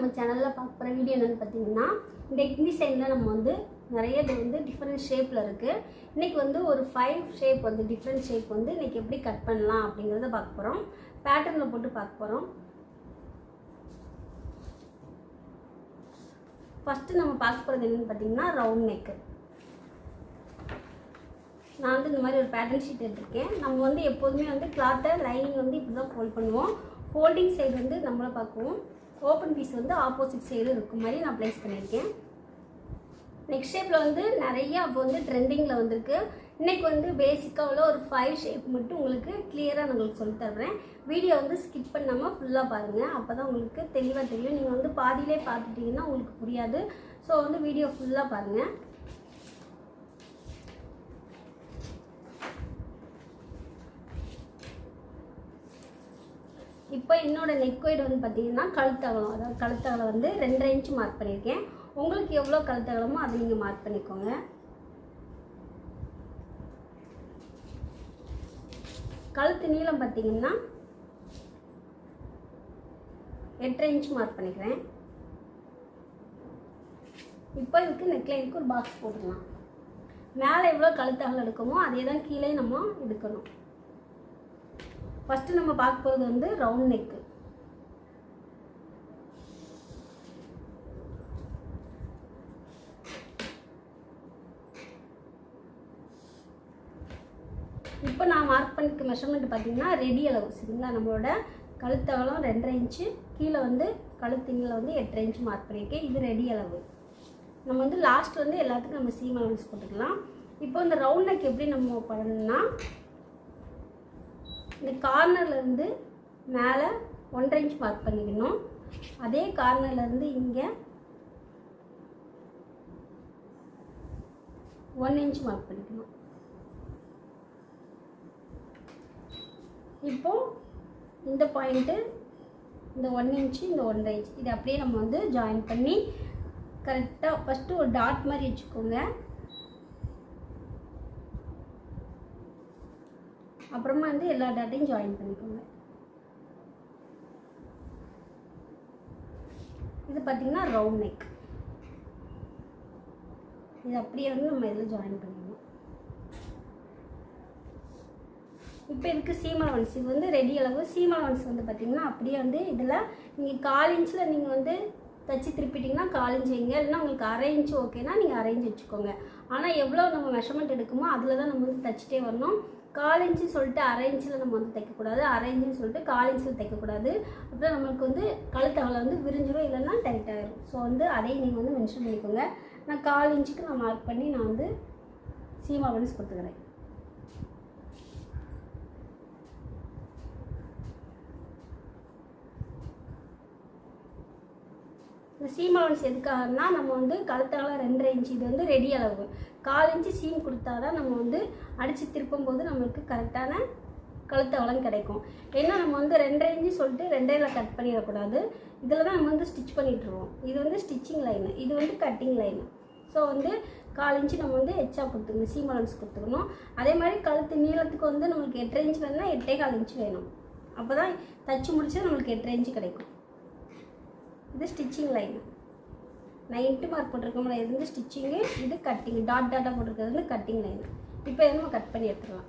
நம்ம சேனலில் பார்க்க போகிற வீடியோ என்னென்னு பார்த்தீங்கன்னா, நெக் டிசைனில் நம்ம வந்து நிறைய இது வந்து டிஃப்ரெண்ட் ஷேப்பில் இருக்குது. இன்றைக்கி வந்து ஒரு 5 ஷேப் வந்து டிஃப்ரெண்ட் ஷேப் வந்து இன்றைக்கி எப்படி கட் பண்ணலாம் அப்படிங்கிறத பார்க்க போகிறோம். பேட்டர்னில் போட்டு பார்க்க போகிறோம். ஃபஸ்ட்டு நம்ம பார்க்க போகிறது என்னென்னு பார்த்தீங்கன்னா, ரவுண்ட் நெக்கு. நான் வந்து இந்த மாதிரி ஒரு பேட்டர்ன் ஷீட் எடுத்திருக்கேன். நம்ம வந்து எப்போதுமே வந்து கிளாத்தை லைனிங் வந்து இப்படி தான் ஃபோல்ட் பண்ணுவோம். ஃபோல்டிங் சைடு வந்து நம்மளை பார்க்குவோம். ஓப்பன் பீஸ் வந்து ஆப்போசிட் சைடு இருக்கும் மாதிரி நான் ப்ளேஸ் பண்ணியிருக்கேன். நெக்ஸ்ட் ஷேப்பில் வந்து நிறைய அப்போ வந்து ட்ரெண்டிங்கில் வந்திருக்கு. இன்றைக்கி வந்து பேசிக்காக உள்ள ஒரு 5 ஷேப் மட்டும் உங்களுக்கு கிளியராக நான் உங்களுக்கு சொல்லி தர்றேன். வீடியோ வந்து ஸ்கிப் பண்ணாமல் ஃபுல்லாக பாருங்கள். அப்போ தான் உங்களுக்கு தெளிவாக தெரியும். நீங்கள் வந்து பாதியிலே பார்த்துட்டிங்கன்னா உங்களுக்கு புரியாது. ஸோ வந்து வீடியோ ஃபுல்லாக பாருங்கள். இப்போ என்னோட நெக் வைட் வந்து பார்த்தீங்கன்னா கழுத்தகலம், அதாவது கழுத்தகலம் வந்து 2.5 இன்ச் மார்க் பண்ணியிருக்கேன். உங்களுக்கு எவ்வளோ கழுத்தகலமோ அதை நீங்கள் மார்க் பண்ணிக்கோங்க. கழுத்து நீளம் பார்த்தீங்கன்னா 8.5 இன்ச் மார்க் பண்ணிக்கிறேன். இப்போ இதுக்கு நெக்லைனுக்கு ஒரு பாக்ஸ் போட்டுக்கலாம். மேலே எவ்வளோ கழுத்தகலம் எடுக்குமோ அதே தான் கீழே நம்ம எடுக்கணும். ஃபஸ்ட்டு நம்ம பார்க்க போகிறது வந்து ரவுண்ட் நெக்கு. இப்போ நான் மார்க் பண்ணிக்க மெஷர்மெண்ட் பார்த்தீங்கன்னா ரெடி அளவு சரிங்களா. நம்மளோட கழுத்தகலம் 2.5 இன்ச்சு, கீழே வந்து கழுத்து நீளம் வந்து 8.5 இன்ச்சு மார்க் பண்ணியிருக்கேன். இது ரெடி அளவு. நம்ம வந்து லாஸ்ட் வந்து எல்லாத்துக்கும் நம்ம சீம் அலவன்ஸ் போட்டுக்கலாம். இப்போ இந்த ரவுண்ட் நெக் எப்படி நம்ம பண்ணணும்னா, இந்த கார்னர்லேருந்து மேலே 1.5 இன்ச் மார்க் பண்ணிக்கணும். அதே கார்னர்லேருந்து இங்கே 1 இன்ச் மார்க் பண்ணிக்கணும். இப்போது இந்த பாயிண்ட்டு, இந்த 1 இன்ச்சு, இந்த 1.5 இன்ச் இது அப்படியே நம்ம வந்து ஜாயின் பண்ணி கரெக்டாக ஃபஸ்ட்டு ஒரு டாட் மாதிரி வச்சுக்கோங்க. அப்புறமா வந்து எல்லா டாட்டையும் ஜாயின் பண்ணிக்கோங்க. இது பார்த்திங்கன்னா ரவுண்ட் நெக். இது அப்படியே வந்து நம்ம இதில் ஜாயின் பண்ணிக்கணும். இப்போ இதுக்கு சீம் அலவன்ஸ், இது வந்து ரெடி அளவு. சீம் அலவன்ஸ் வந்து பார்த்திங்கன்னா அப்படியே வந்து இதில் நீங்கள் 1/4 இன்ச்சில் நீங்கள் வந்து தச்சு திருப்பிட்டிங்கன்னா 1/4 இன்ச் வைங்க. இல்லைன்னா உங்களுக்கு 1/2 இன்ச்சு ஓகேனா நீங்கள் 1/2 இன்ச் வச்சுக்கோங்க. ஆனால் எவ்வளோ நம்ம மெஷர்மெண்ட் எடுக்குமோ அதில் தான் நம்ம வந்து தச்சுட்டே வரணும். 1/4 இன்ச்சு சொல்லிட்டு 1/2 இன்ச்சில் நம்ம வந்து தைக்கக்கூடாது. 1/2 இன்ச்சுன்னு சொல்லிட்டு 1/4 இன்ச்சில் தைக்கக்கூடாது. அப்புறம் நம்மளுக்கு வந்து கழுத்தகலம் வந்து விரிஞ்சிடும், இல்லைன்னா டைட் ஆகிடும். ஸோ வந்து அதையும் நீங்கள் வந்து மென்ஷன் பண்ணிக்கோங்க. நான் 1/4 இன்ச்சுக்கு நான் மார்க் பண்ணி நான் வந்து சீம் அலவன்ஸ் கொடுத்துக்கிறேன். இந்த சீம் அலவன்ஸ் எதுக்காகனா, நம்ம வந்து கழுத்தகலம் 2.5 இன்ச்சு, இது வந்து ரெடி அளவு. 1/4 இன்ச்சு சீம் கொடுத்தா தான் நம்ம வந்து அடித்து திருப்பும் போது நம்மளுக்கு கரெக்டான கழுத்தகலம் கிடைக்கும். ஏன்னா நம்ம வந்து 2.5 இன்ச்சு சொல்லிட்டு 2.5ல் கட் பண்ணிடக்கூடாது. இதில் தான் நம்ம வந்து ஸ்டிச் பண்ணிட்டுருவோம். இது வந்து ஸ்டிச்சிங் லைனு, இது வந்து கட்டிங் லைனு. ஸோ வந்து 1/4 இன்ச்சு நம்ம வந்து எக்ஸ்ட்ரா கொடுத்துக்கணும், சீம் அலவன்ஸ் கொடுத்துக்கணும். அதே மாதிரி கழுத்து நீளத்துக்கு வந்து நம்மளுக்கு 8.5 இன்ச்சு வேணும்னா 8.25 இன்ச்சு வேணும். அப்போ தான் தச்சு முடிச்சா நம்மளுக்கு 8.5 இன்ச்சு கிடைக்கும். இது ஸ்டிச்சிங் லைனு. நான் இன்ட்டு மார்க் போட்டிருக்கோம்ல, இது வந்து ஸ்டிச்சிங்கு, இது கட்டிங், டாட் டாட்டாக போட்டிருக்கிறது வந்து கட்டிங் லைனு. இப்போ இதை நம்ம கட் பண்ணி எடுத்துக்கலாம்.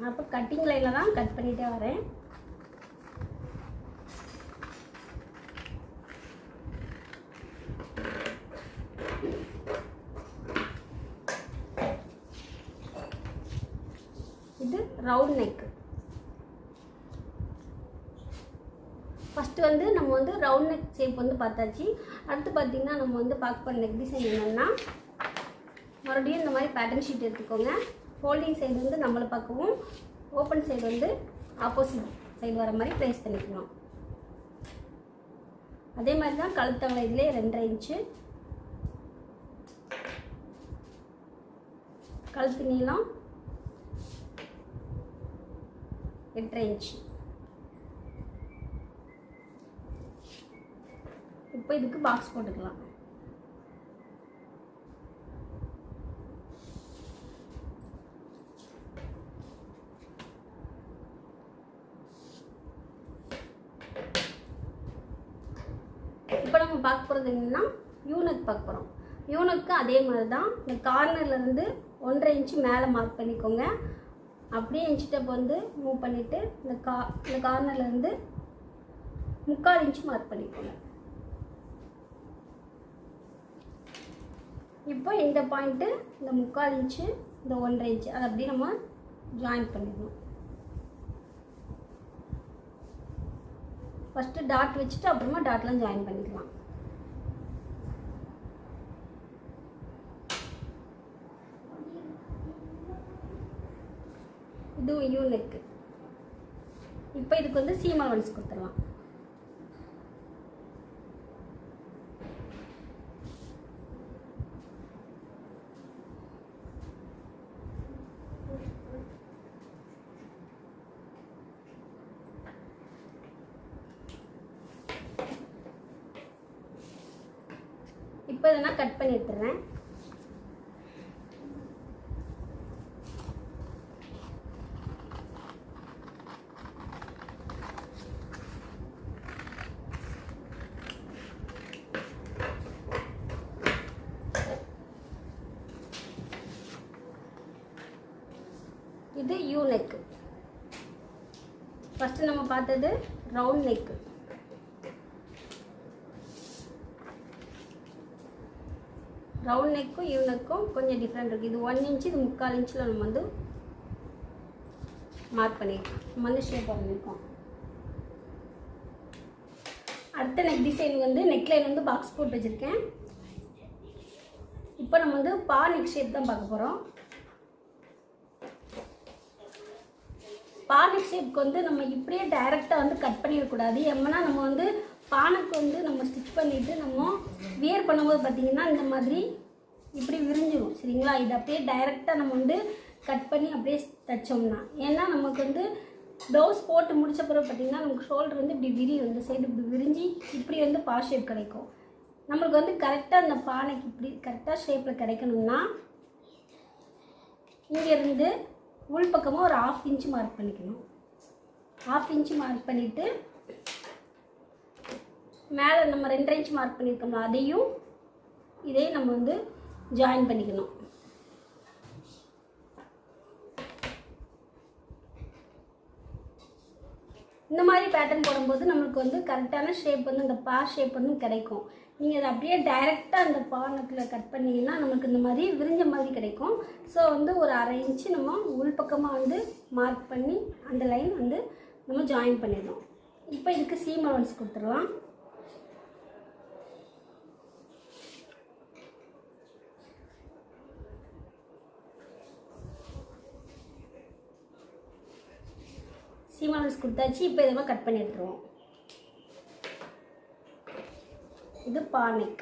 அப்போ கட்டிங் லைனில் தான் கட் பண்ணிகிட்டே வரேன். இது ரவுண்ட் நெக். ஃபஸ்ட்டு வந்து நம்ம வந்து ரவுண்ட் நெக் ஷேப் வந்து பார்த்தாச்சு. அடுத்து பார்த்திங்கன்னா நம்ம வந்து பார்க்க போகிற நெக் டிசைன் என்னென்னா, மறுபடியும் இந்த மாதிரி பேட்டர்ன் ஷீட் எடுத்துக்கோங்க. ஃபோல்டிங் சைடு வந்து நம்மளை பார்க்கவும், ஓப்பன் சைடு வந்து ஆப்போசிட் சைடு வர மாதிரி ப்ளேஸ் பண்ணிக்கணும். அதே மாதிரி தான் கழுத்தகலம் இதிலே 2.5 இன்ச்சு, கழுத்து நீளம் 8.5 இன்ச். இப்போ இதுக்கு பாக்ஸ் போட்டுக்கலாம். இப்போ நம்ம பார்க்க போகிறது என்னன்னா யூனக் பார்க்க போகிறோம். யூனக்கு அதே மாதிரி தான். இந்த கார்னர்லேருந்து 1.5 இன்ச்சு மேலே மார்க் பண்ணிக்கோங்க. அப்படியே இன்ச் டேப் வந்து மூவ் பண்ணிவிட்டு இந்த கார்னர்லேருந்து 3/4 இன்ச்சு மார்க் பண்ணிக்கோங்க. இப்போ இந்த பாயிண்ட்டு இந்த 3/4 இன்ச்சு இந்த 1.5 இன்ச்சு அதை அப்படியே நம்ம ஜாயின் பண்ணிடணும். ஃபஸ்ட்டு டாட் வச்சுட்டு அப்புறமா டாட்லாம் ஜாயின் பண்ணிக்கலாம். இது யூனெக். இப்போ இதுக்கு வந்து சீம் அலவன்ஸ் கொடுத்துடலாம். இப்போ இதை நான் கட் பண்ணி எடுத்துடுறேன். இது யூ நெக். ஃபஸ்ட்டு நம்ம பார்த்தது ரவுண்ட் நெக். ரவுண்ட் நெக்கும் யூ நெக்கும் கொஞ்சம் டிஃப்ரெண்ட் இருக்குது. இது 1 இன்ச்சு, இது 3/4 இன்ச்சில் நம்ம வந்து மார்க் பண்ணியிருக்கோம். நம்ம வந்து ஷேப் பண்ணியிருக்கோம். அடுத்த நெக் டிசைன் வந்து நெக்லைன் வந்து பாக்ஸ் போட்டு வச்சுருக்கேன். இப்போ நம்ம வந்து பா நெக் ஷேப் தான் பார்க்க போகிறோம். பானக் ஷேப்க்கு வந்து நம்ம இப்படியே டைரெக்டாக வந்து கட் பண்ணிடக்கூடாது. ஏன்னா நம்ம வந்து பானைக்கு வந்து நம்ம ஸ்டிச் பண்ணிவிட்டு நம்ம வியர் பண்ணும்போது பார்த்திங்கன்னா இந்த மாதிரி இப்படி விரிஞ்சிடும். சரிங்களா? இது அப்படியே டைரெக்டாக நம்ம வந்து கட் பண்ணி அப்படியே தைச்சோம்னா, ஏன்னா நமக்கு வந்து ப்ளவுஸ் போட்டு முடிச்ச பிறகு பார்த்திங்கன்னா நமக்கு ஷோல்டர் வந்து இப்படி விரியும். இந்த சைடு இப்படி விரிஞ்சு இப்படி வந்து பா ஷேப் கிடைக்கும். நம்மளுக்கு வந்து கரெக்டாக அந்த பானைக்கு இப்படி கரெக்டாக ஷேப்பில் கிடைக்கணும்னா இங்கேருந்து உள் பக்கமாக ஒரு 1/2 இன்ச்சு மார்க் பண்ணிக்கணும். 1/2 இன்ச்சு மார்க் பண்ணிவிட்டு மேலே நம்ம 2.5 இன்ச்சு மார்க் பண்ணியிருக்கோம்ல அதையும் இதையும் நம்ம வந்து ஜாயின் பண்ணிக்கணும். இந்த மாதிரி பேட்டர்ன் போடும்போது நம்மளுக்கு வந்து கரெக்டான ஷேப் வந்து இந்த பா ஷேப் வந்து கிடைக்கும். நீங்கள் அதை அப்படியே டைரெக்டாக அந்த பானத்தில் கட் பண்ணிங்கன்னா நமக்கு இந்த மாதிரி விரிஞ்ச மாதிரி கிடைக்கும். ஸோ வந்து ஒரு 1/2 இன்ச்சு நம்ம உள் பக்கமாக வந்து மார்க் பண்ணி அந்த லைன் வந்து நம்ம ஜாயின் பண்ணிடணும். இப்போ இதுக்கு சீம் அலவன்ஸ் கொடுத்துடலாம். சீம் அலவன்ஸ் கொடுத்தாச்சு. இப்போ இதெல்லாம் கட் பண்ணி எடுத்துருவோம். இது பானக்.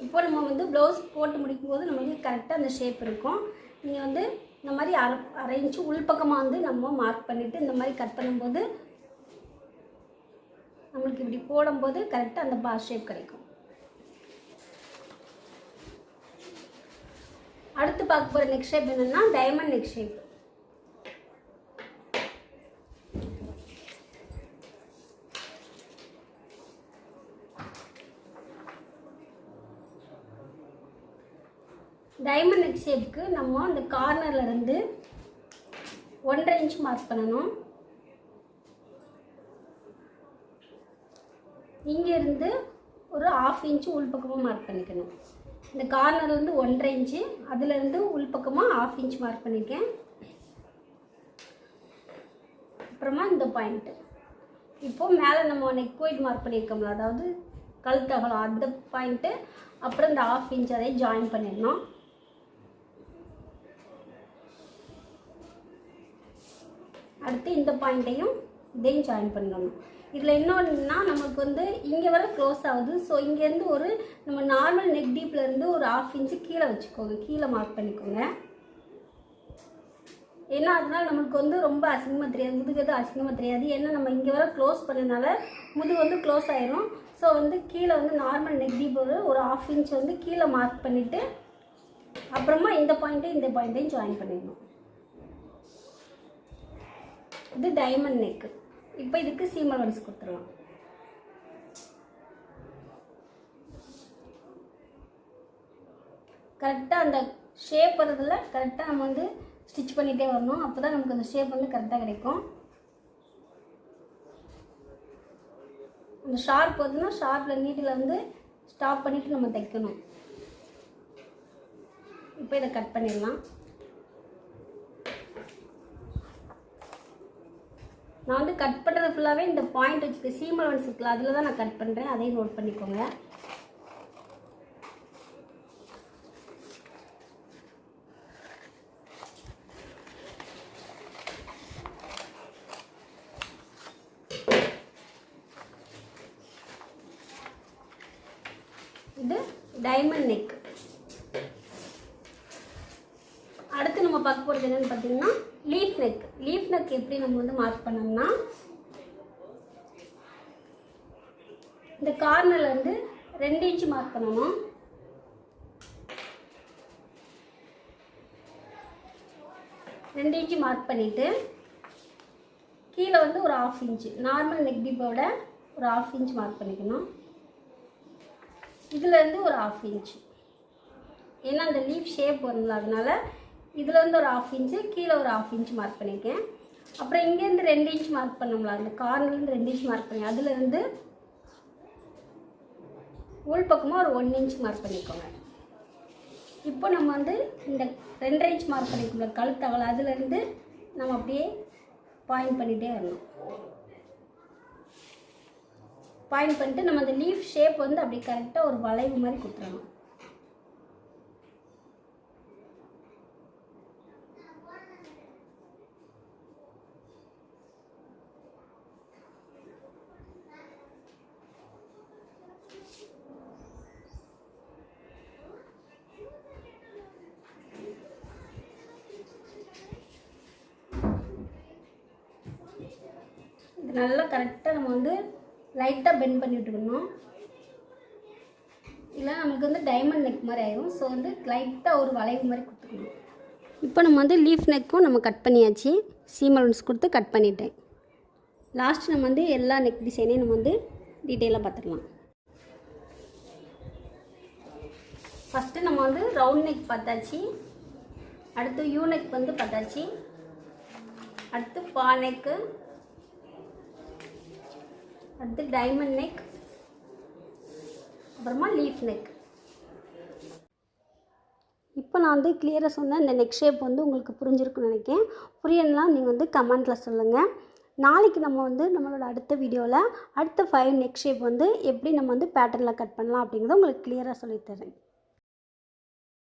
இப்போ நம்ம வந்து ப்ளவுஸ் போட்டு முடிக்கும்போது நம்மளுக்கு கரெக்டாக அந்த ஷேப் இருக்கும். நீங்கள் வந்து இந்த மாதிரி 1/2 இன்ச்சு உள் பக்கமாக வந்து நம்ம மார்க் பண்ணிவிட்டு இந்த மாதிரி கட் பண்ணும்போது நம்மளுக்கு இப்படி போடும்போது கரெக்டாக அந்த பார் ஷேப் கிடைக்கும். அடுத்து பார்க்க போகிற நெக் ஷேப் என்னென்னா diamond neck shape. Diamond neck ஷேப்புக்கு நம்ம அந்த கார்னர்லேருந்து 1.5 இன்ச் மார்க் பண்ணணும். இங்கேருந்து ஒரு 1/2 இன்ச்சு உள் பக்கமாக மார்க் பண்ணிக்கணும். இந்த கார்னர்லேருந்து 1.5 இன்ச்சு, அதுலேருந்து உள் பக்கமாக 1/2 இன்ச் மார்க் பண்ணியிருக்கேன். அப்புறமா இந்த பாயிண்ட்டு இப்போது மேலே நம்ம நெக் ஒயிட் மார்க் பண்ணியிருக்கோம்ல, அதாவது கழுத்தகலம், அந்த பாயிண்ட்டு அப்புறம் இந்த 1/2 இன்ச் அதையும் ஜாயின் பண்ணிடணும். அடுத்து இந்த பாயிண்ட்டையும் இதையும் ஜாயின் பண்ணணும். இதில் இன்னொன்னா நமக்கு வந்து இங்கே வர க்ளோஸ் ஆகுது. ஸோ இங்கேருந்து ஒரு நம்ம நார்மல் நெக் டீப்லேருந்து ஒரு 1/2 இன்ச்சு கீழே வச்சுக்கோங்க, கீழே மார்க் பண்ணிக்கோங்க. ஏன்னா அதனால் நமக்கு வந்து ரொம்ப அசிங்கமாக தெரியாது, முதுகு எதுவும் அசிங்கமாக தெரியாது. ஏன்னா நம்ம இங்கே வர க்ளோஸ் பண்ணனால முதுகு வந்து க்ளோஸ் ஆயிரும். ஸோ வந்து கீழே வந்து நார்மல் நெக் டீப் ஒரு 1/2 இன்ச் வந்து கீழே மார்க் பண்ணிவிட்டு அப்புறமா இந்த பாயிண்ட்டையும் ஜாயின் பண்ணிடணும். இது டைமண்ட் நெக்கு. இப்போ இதுக்கு சீம் அலவன்ஸ் கொடுத்துடலாம். கரெக்டாக அந்த ஷேப் வரதில் கரெக்டாக நம்ம வந்து ஸ்டிச் பண்ணிகிட்டே வரணும். அப்போ தான் நமக்கு அந்த ஷேப் வந்து கரெக்டாக கிடைக்கும். அந்த ஷார்ப் வருதுன்னா ஷார்ப்பில் நீட்டில் வந்து ஸ்டாப் பண்ணிவிட்டு நம்ம தைக்கணும். இப்போ இதை கட் பண்ணிடலாம். நான் வந்து கட் பண்ணுறது ஃபுல்லாகவே இந்த பாயிண்ட் வச்சுக்க சீம் அலவன்ஸ் இருக்குல்ல, அதில் தான் நான் கட் பண்ணுறேன். அதையும் நோட் பண்ணிக்கோங்க. இது டைமண்ட் நெக். அடுத்து நம்ம பார்க்க போகிறது என்னென்னு பார்த்தீங்கன்னா லீஃப் நெக். லீஃப் நெக் எப்படி நம்ம வந்து மார்க் பண்ணோம்னா இந்த கார்னர்ல இருந்து 2 இன்ச் மார்க் பண்ணணும். ரெண்டு இன்ச்சு மார்க் பண்ணிவிட்டு கீழே வந்து ஒரு 1/2 இன்ச்சு நார்மல் நெக் டீப்போட ஒரு 1/2 இன்ச் மார்க் பண்ணிக்கணும். இதுலேருந்து ஒரு 1/2 இன்ச்சு, ஏன்னா அந்த லீஃப் ஷேப் வரும்ல, அதனால இதுலேருந்து ஒரு 1/2 இன்ச்சு, கீழே ஒரு 1/2 இன்ச் மார்க் பண்ணியிருக்கேன். அப்புறம் இங்கேருந்து 2 இன்ச் மார்க் பண்ணோம்ல, அந்த கார்னர்லேருந்து 2 இன்ச் மார்க் பண்ணி அதுலேருந்து உள் பக்கமாக ஒரு 1 இன்ச் மார்க் பண்ணிக்கோங்க. இப்போ நம்ம வந்து இந்த 2.5 இன்ச் மார்க் பண்ணிக்கோங்க கழுத்தகல, அதுலேருந்து நம்ம அப்படியே பாயிண்ட் பண்ணிகிட்டே வரணும். பாயிண்ட் பண்ணிட்டு நம்ம அந்த லீஃப் ஷேப் வந்து அப்படி கரெக்டாக ஒரு வளைவு மாதிரி கொடுத்துடணும். இது நல்லா கரெக்டாக நம்ம வந்து லைட்டாக பெண்ட் பண்ணி விட்டுக்கணும், இல்லை நமக்கு வந்து டைமண்ட் நெக் மாதிரி ஆயிடும். ஸோ வந்து லைட்டாக ஒரு வளைவு மாதிரி கொடுத்துக்கணும். இப்போ நம்ம வந்து லீஃப் நெக்கும் நம்ம கட் பண்ணியாச்சு, சீம் அலவன்ஸ் கொடுத்து கட் பண்ணிட்டேன். லாஸ்ட் நம்ம வந்து எல்லா நெக் டிசைனையும் நம்ம வந்து டீட்டெயிலாக பார்த்துக்கலாம். ஃபஸ்ட்டு நம்ம வந்து ரவுண்ட் நெக் பார்த்தாச்சு, அடுத்து யூ நெக் வந்து பார்த்தாச்சு, அடுத்து பா நெக்கு, அடுத்து டைமண்ட் நெக், அப்புறமா லீஃப் நெக். இப்போ நான் வந்து கிளியராக சொன்னேன். இந்த நெக் ஷேப் வந்து உங்களுக்கு புரிஞ்சிருக்குன்னு நினைக்கிறேன். புரியணும்னா நீங்கள் வந்து கமெண்ட்டில் சொல்லுங்கள். நாளைக்கு நம்ம வந்து நம்மளோட அடுத்த வீடியோவில் அடுத்த 5 நெக் ஷேப் வந்து எப்படி நம்ம வந்து பேட்டர்னில் கட் பண்ணலாம் அப்படிங்கிறத உங்களுக்கு கிளியராக சொல்லித்தரேன்.